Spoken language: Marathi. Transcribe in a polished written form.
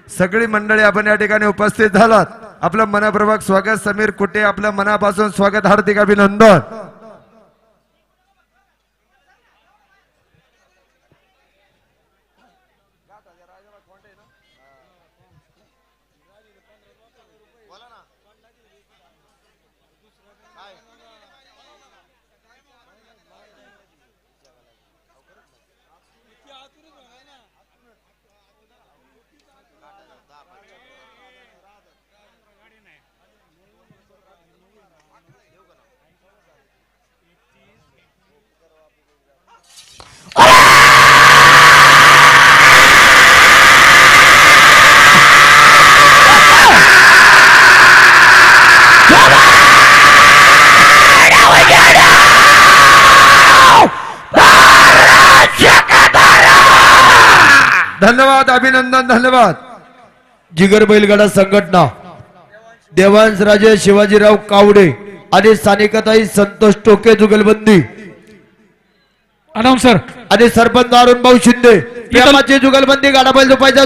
सगळी मंडळी आपण या ठिकाणी उपस्थित झालात। आपलं मनपूर्वक स्वागत। समीर कुटे आपलं मनापासून स्वागत, हार्दिक अभिनंदन। धन्यवाद, अभिनंदन, धन्यवाद। जिगर बैलगाडा संघटना देवांश राजे शिवाजीराव कावडे आणि स्थानिकताई संतोष टोके जुगलबंदी अनाउन्सर आणि सरपंच अरुण भाऊ शिंदे प्रेमाची जुगलबंदी गाडा बैल झोपायचा।